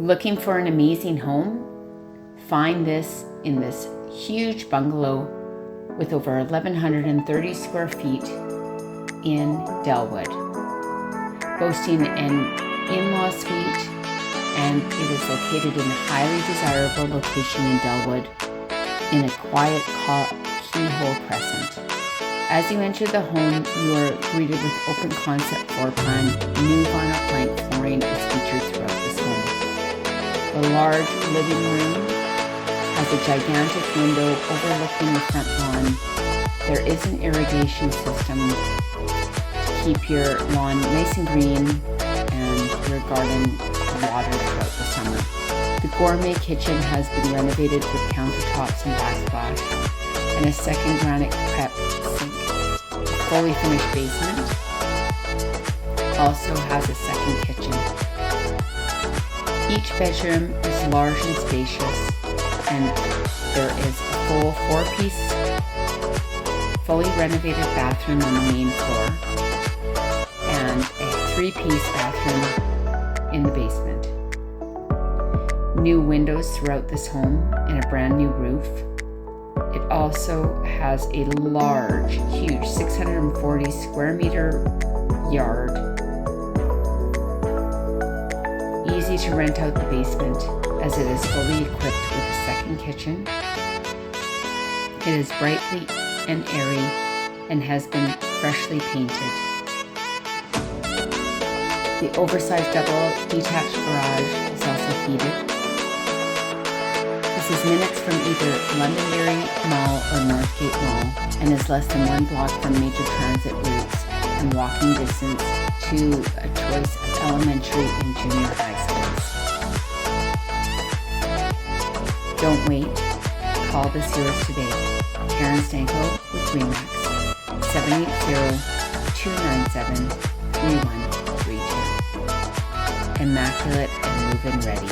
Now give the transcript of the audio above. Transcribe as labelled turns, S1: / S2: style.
S1: Looking for an amazing home? Find this in this huge bungalow with over 1,130 square feet in Delwood. Boasting an in-law suite, and it is located in a highly desirable location in Delwood in a quiet keyhole crescent. As you enter the home, you are greeted with open concept floor plan. New vinyl plank flooring is featured throughout this home. The large living room has a gigantic window overlooking the front lawn. There is an irrigation system to keep your lawn nice and green and your garden watered throughout the summer. The gourmet kitchen has been renovated with countertops and backsplash and a second granite prep sink. The fully finished basement also has a second kitchen. Each bedroom is large and spacious, and there is a full 4-piece, fully renovated bathroom on the main floor and a 3-piece bathroom in the basement. New windows throughout this home and a brand new roof. It also has a large, huge 640 square meter yard. Easy to rent out the basement as it is fully equipped with a second kitchen. It is brightly and airy and has been freshly painted. The oversized double detached garage is also heated. This is minutes from either Londonderry Mall or Northgate Mall and is less than 1 block from major transit routes and walking distance to a choice of elementary and junior high schools. Don't wait. Call this yours today. Karen Stanko with Remax, 780-297-3132. Immaculate and move-in ready.